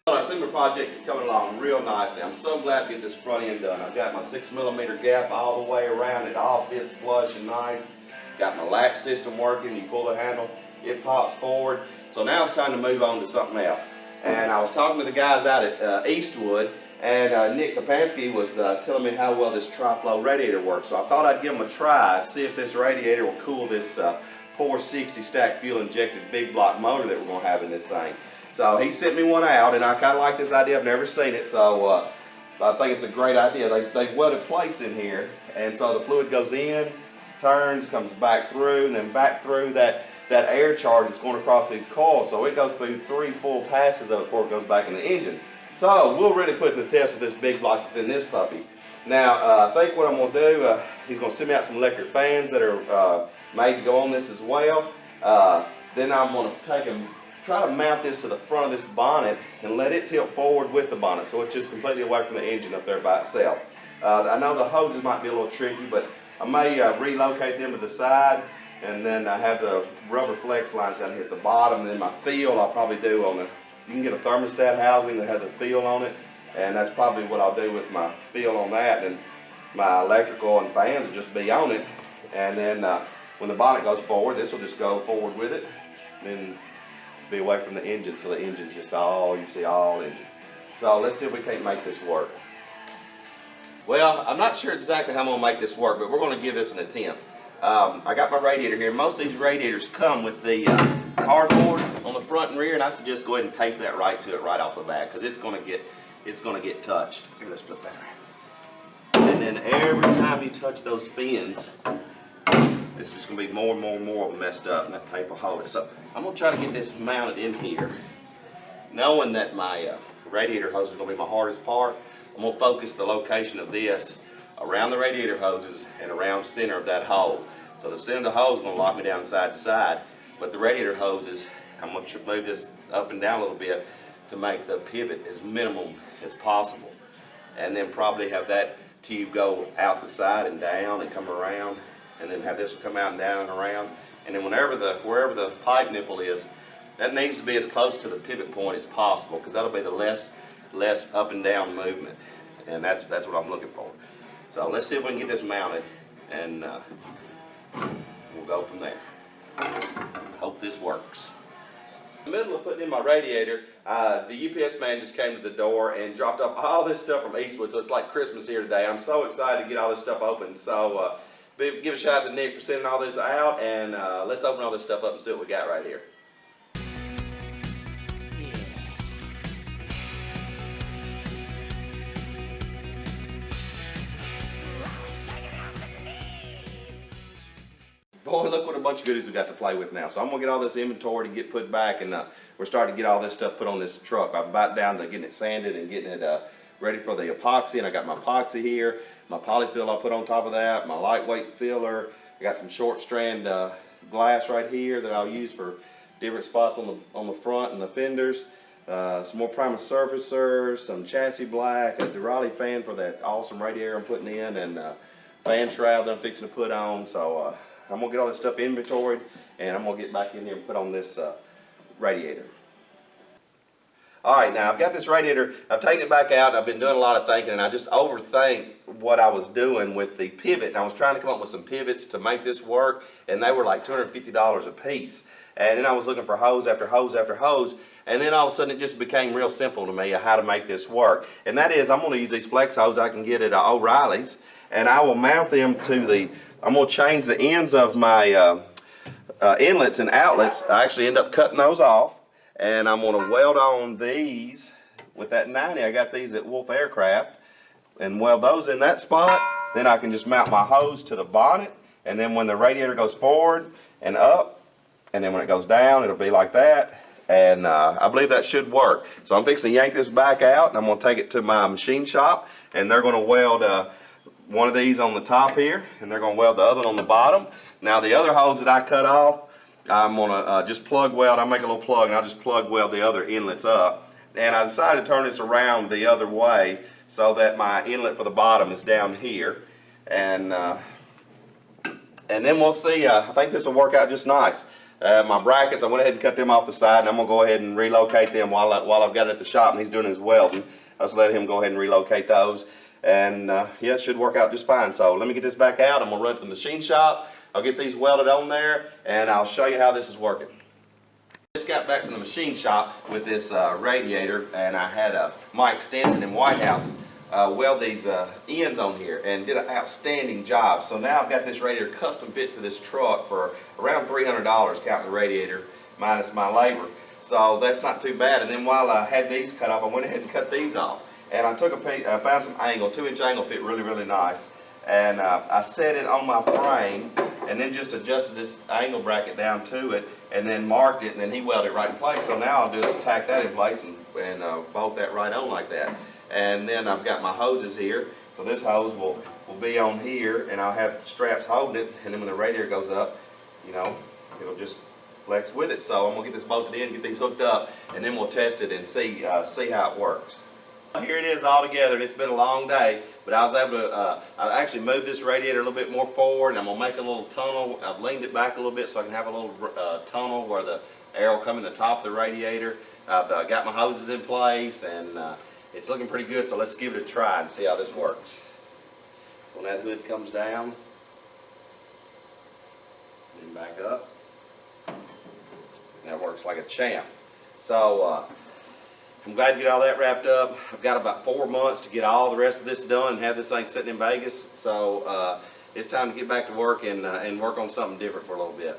Our assembly project is coming along real nicely. I'm so glad to get this front end done. I've got my 6mm gap all the way around. It all fits flush and nice. Got my latch system working. You pull the handle, it pops forward. So now it's time to move on to something else. And I was talking to the guys out at Eastwood, and Nick Kapansky was telling me how well this tri-flow radiator works. So I thought I'd give them a try, see if this radiator will cool this 460 stack fuel injected big block motor that we're going to have in this thing. So he sent me one out, and I kind of like this idea. I've never seen it, so I think it's a great idea. They've welded plates in here, and so the fluid goes in, turns, comes back through, and then back through that air charge that's going across these coils. So it goes through 3 full passes of it before it goes back in the engine. So we'll really put to the test with this big block that's in this puppy. Now, I think what I'm going to do, he's going to send me out some electric fans that are made to go on this as well. Then I'm going to take him, try to mount this to the front of this bonnet and let it tilt forward with the bonnet so it's just completely away from the engine up there by itself. I know the hoses might be a little tricky, but I may relocate them to the side, and then I have the rubber flex lines down here at the bottom, and then my field I'll probably do on the, you can get a thermostat housing that has a field on it, and that's probably what I'll do with my field on that, and my electrical and fans will just be on it, and then when the bonnet goes forward, this will just go forward with it, and then be away from the engine, so the engine's just all, you see all engine. So let's see if we can't make this work. Well, I'm not sure exactly how I'm going to make this work, but we're going to give this an attempt. I got my radiator here. Most of these radiators come with the cardboard on the front and rear, and I suggest go ahead and tape that right to it right off the bat, because it's going to get touched. Here, let's flip that around. And then every time you touch those fins, it's just going to be more and more of them messed up, and that tape will hold it. So I'm going to try to get this mounted in here, knowing that my radiator hose is going to be my hardest part. I'm going to focus the location of this around the radiator hoses and around the center of that hole. So the center of the hose is going to lock me down side to side, but the radiator hoses, I'm going to move this up and down a little bit to make the pivot as minimum as possible. And then probably have that tube go out the side and down and come around, and then have this come out and down and around. And then wherever the pipe nipple is, that needs to be as close to the pivot point as possible, because that'll be the less up and down movement. And that's what I'm looking for. So let's see if we can get this mounted, and we'll go from there. Hope this works. In the middle of putting in my radiator, the UPS man just came to the door and dropped off all this stuff from Eastwood, so it's like Christmas here today. I'm so excited to get all this stuff open. So give a shout out to Nick for sending all this out, and let's open all this stuff up and see what we got right here. Boy, look what a bunch of goodies we got to play with now. So I'm going to get all this inventory to get put back, and we're starting to get all this stuff put on this truck. I'm about down to getting it sanded and getting it ready for the epoxy, and I got my epoxy here, my polyfill I'll put on top of that, my lightweight filler. I got some short strand glass right here that I'll use for different spots on the front and the fenders. Some more primer surfacers, some chassis black, a Durali fan for that awesome radiator I'm putting in, and fan shroud that I'm fixing to put on. So I'm going to get all this stuff inventoried, and I'm going to get back in here and put on this radiator. Alright, now I've got this radiator, I've taken it back out, and I've been doing a lot of thinking, and I just overthink what I was doing with the pivot. And I was trying to come up with some pivots to make this work, and they were like $250 a piece. And then I was looking for hose after hose after hose, and then all of a sudden it just became real simple to me how to make this work. And that is, I'm going to use these flex hoses I can get at O'Reilly's, and I will mount them to the, I'm going to change the ends of my inlets and outlets. I actually end up cutting those off, and I'm going to weld on these with that 90. I got these at Wolf Aircraft, and weld those in that spot. Then I can just mount my hose to the bonnet, and then when the radiator goes forward and up, and then when it goes down, it'll be like that. And I believe that should work. So I'm fixing to yank this back out, and I'm going to take it to my machine shop, and they're going to weld one of these on the top here, and they're going to weld the other one on the bottom. Now the other hose that I cut off, I'm going to just plug weld. I'll make a little plug, and I'll just plug weld the other inlets up. And I decided to turn this around the other way so that my inlet for the bottom is down here. And then we'll see. I think this will work out just nice. My brackets, I went ahead and cut them off the side, and I'm going to go ahead and relocate them while I've got it at the shop and he's doing his welding. I'll just let him go ahead and relocate those. And yeah, it should work out just fine. So let me get this back out. I'm going to run to the machine shop. I'll get these welded on there, and I'll show you how this is working. Just got back from the machine shop with this radiator, and I had Mike Stinson in White House weld these ends on here and did an outstanding job. So now I've got this radiator custom fit to this truck for around $300 counting the radiator minus my labor. So that's not too bad. And then while I had these cut off, I went ahead and cut these off. And I took a piece, I found some angle, 2-inch angle fit really nice. And I set it on my frame and then just adjusted this angle bracket down to it and then marked it, and then he welded it right in place. So now I'll just tack that in place and bolt that right on like that. And then I've got my hoses here. So this hose will be on here, and I'll have straps holding it, and then when the radiator goes up, you know, it'll just flex with it. So I'm gonna get this bolted in, get these hooked up, and then we'll test it and see how it works. Here it is all together, and it's been a long day, but I was able to I actually moved this radiator a little bit more forward, and I'm going to make a little tunnel. I've leaned it back a little bit so I can have a little tunnel where the air will come in the top of the radiator. I've got my hoses in place, and it's looking pretty good, so let's give it a try and see how this works. So when that hood comes down, then back up, that works like a champ. So I'm glad to get all that wrapped up. I've got about 4 months to get all the rest of this done and have this thing sitting in Vegas. So it's time to get back to work and work on something different for a little bit.